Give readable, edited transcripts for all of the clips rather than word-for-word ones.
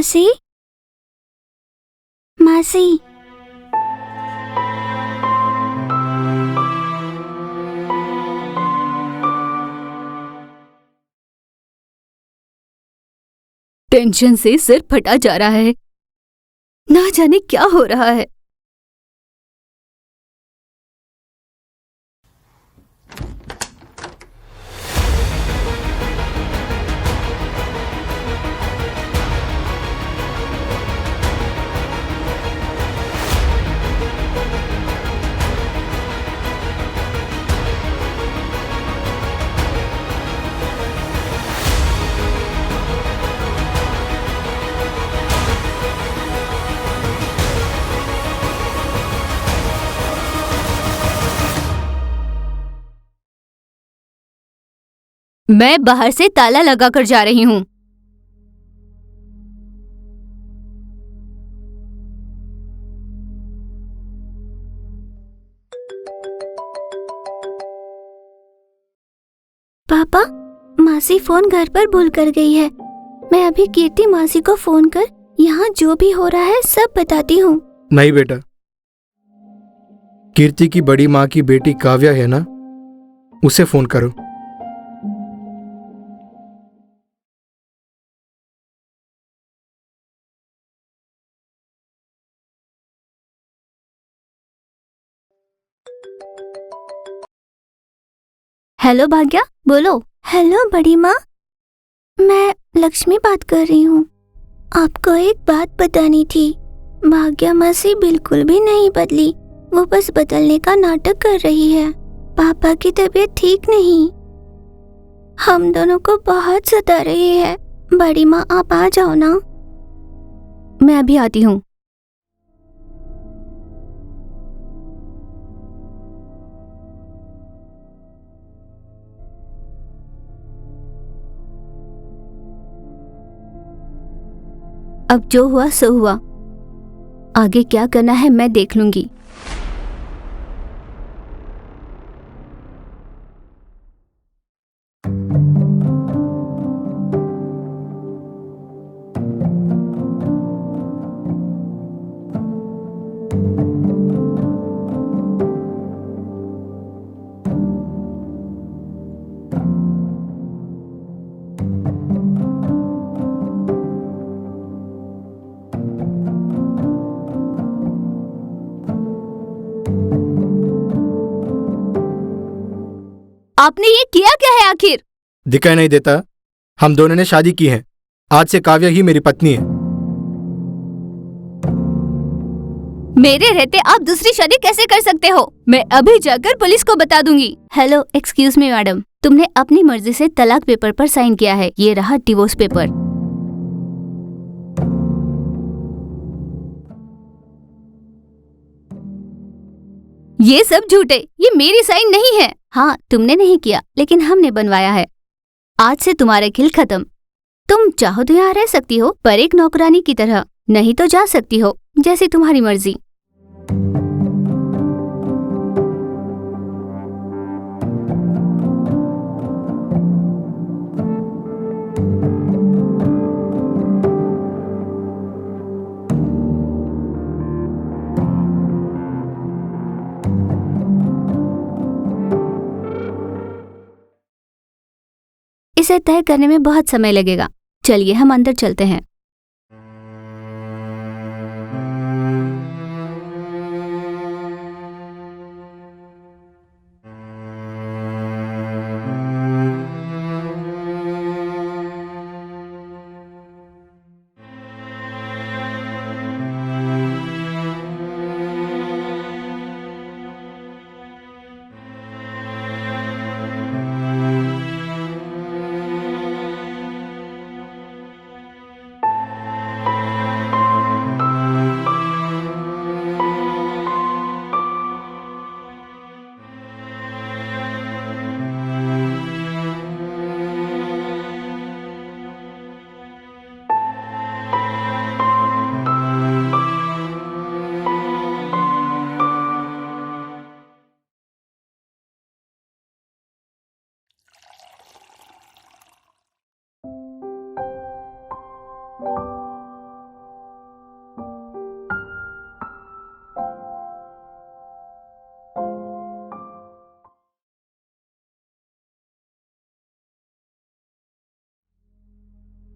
मासी, मासी। टेंशन से सिर फटा जा रहा है, ना जाने क्या हो रहा है। मैं बाहर से ताला लगाकर जा रही हूँ। पापा, मासी फोन घर पर भूल कर गई है। मैं अभी कीर्ति मासी को फोन कर यहाँ जो भी हो रहा है सब बताती हूँ। नहीं बेटा, कीर्ति की बड़ी माँ की बेटी काव्या है ना, उसे फोन करो। हेलो भाग्या, बोलो। हेलो बड़ी माँ, मैं लक्ष्मी बात कर रही हूँ। आपको एक बात बतानी थी। भाग्या मासी बिल्कुल भी नहीं बदली, वो बस बदलने का नाटक कर रही है। पापा की तबीयत ठीक नहीं, हम दोनों को बहुत सता रही है। बड़ी माँ आप आ जाओ ना। मैं अभी आती हूँ। अब जो हुआ सो हुआ, आगे क्या करना है मैं देख लूंगी। आपने ये किया क्या है आखिर? दिखाई नहीं देता? हम दोनों ने शादी की है। आज से काव्या ही मेरी पत्नी है। मेरे रहते आप दूसरी शादी कैसे कर सकते हो? मैं अभी जाकर पुलिस को बता दूंगी। हेलो, एक्सक्यूज मी मैडम, तुमने अपनी मर्जी से तलाक पेपर पर साइन किया है। ये रहा डिवोर्स पेपर। ये सब झूठे, ये मेरी साइन नहीं है। हाँ, तुमने नहीं किया, लेकिन हमने बनवाया है। आज से तुम्हारे खिल खत्म। तुम चाहो तो यहाँ रह सकती हो, पर एक नौकरानी की तरह, नहीं तो जा सकती हो, जैसी तुम्हारी मर्जी। इसे तय करने में बहुत समय लगेगा। चलिए हम अंदर चलते हैं।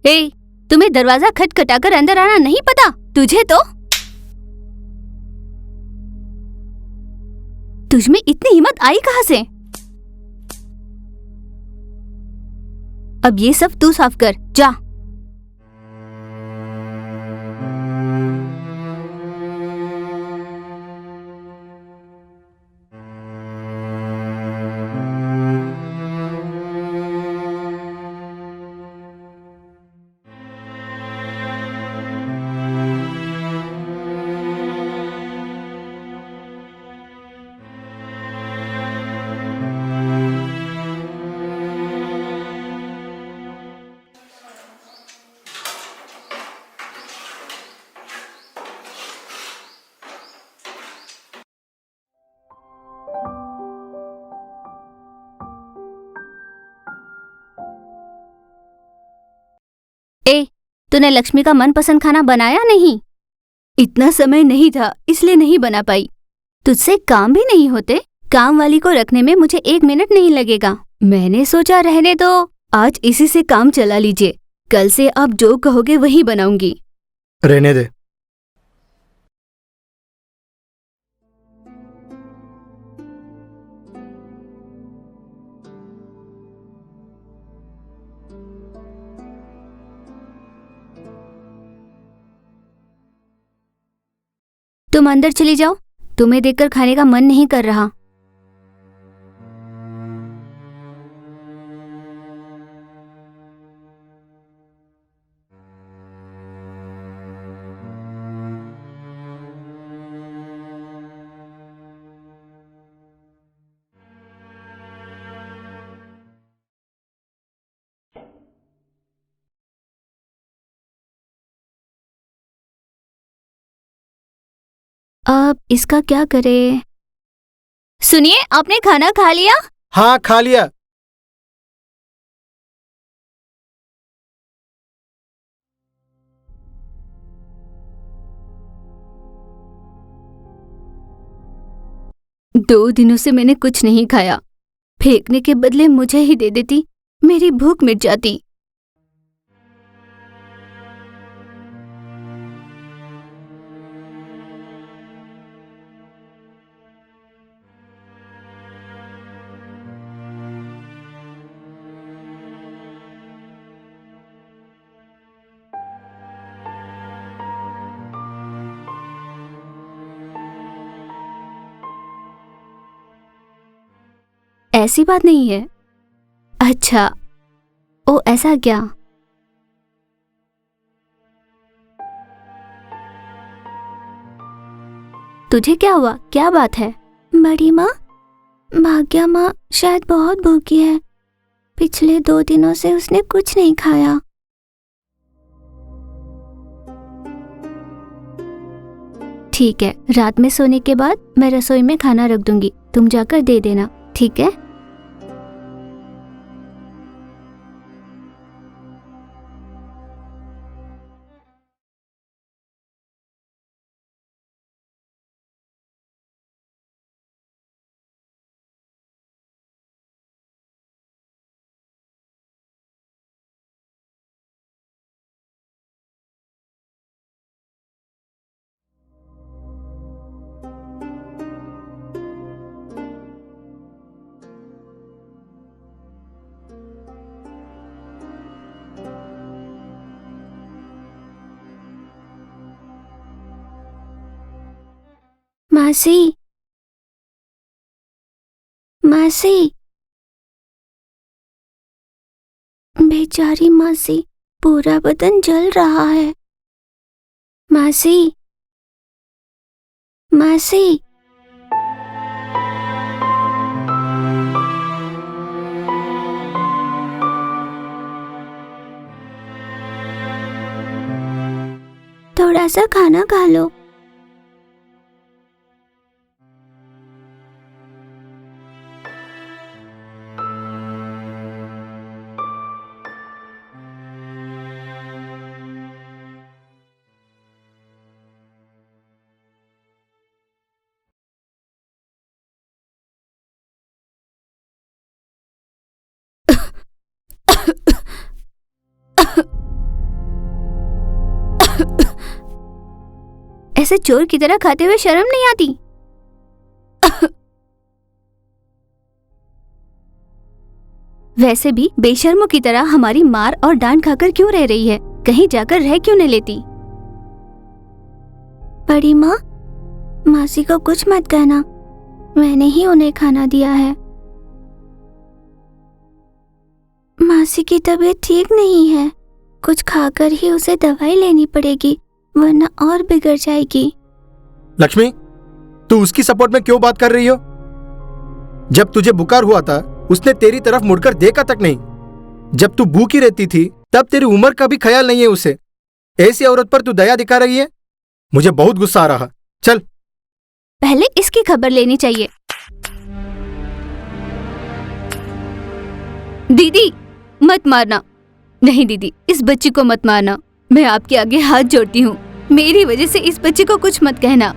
ए, तुम्हें दरवाजा खटखटाकर अंदर आना नहीं पता? तुझे तो तुझमें इतनी हिम्मत आई कहाँ से? अब ये सब तू साफ कर, जा। ए, तूने लक्ष्मी का मनपसंद खाना बनाया नहीं? इतना समय नहीं था इसलिए नहीं बना पाई। तुझसे काम भी नहीं होते? काम वाली को रखने में मुझे 1 मिनट नहीं लगेगा। मैंने सोचा रहने दो, आज इसी से काम चला लीजिए। कल से आप जो कहोगे वही बनाऊंगी। रहने दे। तुम अंदर चली जाओ, तुम्हें देखकर खाने का मन नहीं कर रहा। अब इसका क्या करें? सुनिए, आपने खाना खा लिया? हाँ, खा लिया। दो दिनों से मैंने कुछ नहीं खाया। फेंकने के बदले मुझे ही दे देती, मेरी भूख मिट जाती। ऐसी बात नहीं है। अच्छा, ओ ऐसा क्या? तुझे क्या हुआ? क्या बात है? बड़ी माँ, भाग्या माँ शायद बहुत भूखी है। पिछले 2 दिनों से उसने कुछ नहीं खाया। ठीक है, रात में सोने के बाद मैं रसोई में खाना रख दूंगी, तुम जाकर दे देना, ठीक है? मासी, मासी, बेचारी मासी, पूरा बदन जल रहा है। मासी, मासी, थोड़ा सा खाना खा लो। ऐसे चोर की तरह खाते हुए शर्म नहीं आती? वैसे भी बेशर्मों की तरह हमारी मार और डांट खाकर क्यों रह रही है? कहीं जाकर रह क्यों नहीं लेती? बड़ी माँ, मासी को कुछ मत कहना, मैंने ही उन्हें खाना दिया है। मासी की तबीयत ठीक नहीं है, कुछ खाकर ही उसे दवाई लेनी पड़ेगी, वरना और बिगड़ जाएगी। लक्ष्मी, तू उसकी सपोर्ट में क्यों बात कर रही हो? जब तुझे बुखार हुआ था उसने तेरी तरफ मुड़कर देखा तक नहीं। जब तू भूखी रहती थी तब तेरी उम्र का भी ख्याल नहीं है उसे। ऐसी औरत पर तू दया दिखा रही है? मुझे बहुत गुस्सा आ रहा। चल। पहले इसकी खबर लेनी चाहिए। दीदी मत मारना। नहीं दीदी, इस बच्ची को मत मारना। मैं आपके आगे हाथ जोड़ती हूँ, मेरी वजह से इस बच्ची को कुछ मत कहना।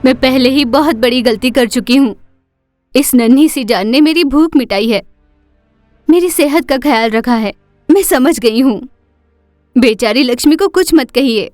मैं पहले ही बहुत बड़ी गलती कर चुकी हूँ। इस नन्ही सी जान ने मेरी भूख मिटाई है, मेरी सेहत का ख्याल रखा है। मैं समझ गई हूँ। बेचारी लक्ष्मी को कुछ मत कहिए।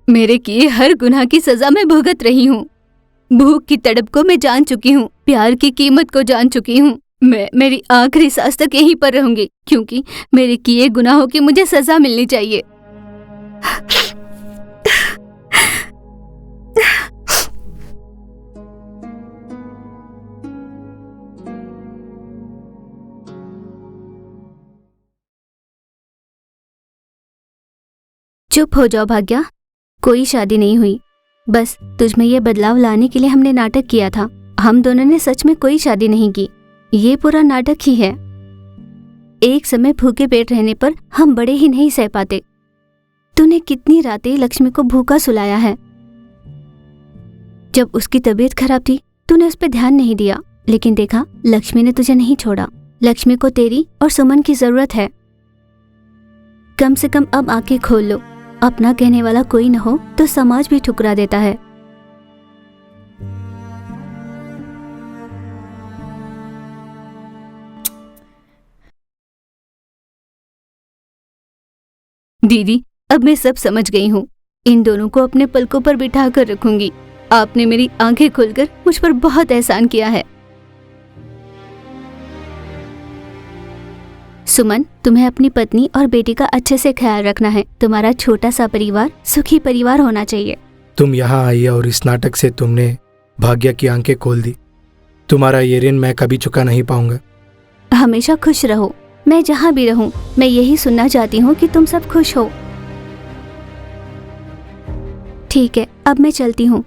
मेरे किए हर गुनाह की सजा मैं भुगत रही हूँ। भूख की तड़प को मैं जान चुकी हूँ, प्यार की कीमत को जान चुकी हूँ। मैं मेरी आखिरी सांस तक यहीं पर रहूंगी, क्योंकि मेरे किए गुनाहों की मुझे सजा मिलनी चाहिए। चुप हो जाओ भाग्या, कोई शादी नहीं हुई। बस तुझमें ये बदलाव लाने के लिए हमने नाटक किया था। हम दोनों ने सच में कोई शादी नहीं की, ये पूरा नाटक ही है। एक समय भूखे पेट रहने पर हम बड़े ही नहीं सह पाते। तूने कितनी रातें लक्ष्मी को भूखा सुलाया है। जब उसकी तबीयत खराब थी तूने उस पर ध्यान नहीं दिया, लेकिन देखा लक्ष्मी ने तुझे नहीं छोड़ा। लक्ष्मी को तेरी और सुमन की जरूरत है। कम से कम अब आंखें खोल लो। अपना कहने वाला कोई न हो तो समाज भी ठुकरा देता है। दीदी, अब मैं सब समझ गई हूँ। इन दोनों को अपने पलकों पर बिठा कर रखूंगी। आपने मेरी आंखें खोलकर मुझ पर बहुत एहसान किया है। सुमन, तुम्हें अपनी पत्नी और बेटी का अच्छे से ख्याल रखना है। तुम्हारा छोटा सा परिवार सुखी परिवार होना चाहिए। तुम यहाँ आई और इस नाटक से तुमने भाग्य की आंखें खोल दी। तुम्हारा ये ऋण मैं कभी चुका नहीं पाऊंगा। हमेशा खुश रहो। मैं जहाँ भी रहूं, मैं यही सुनना चाहती हूँ कि तुम सब खुश हो। ठीक है, अब मैं चलती हूँ।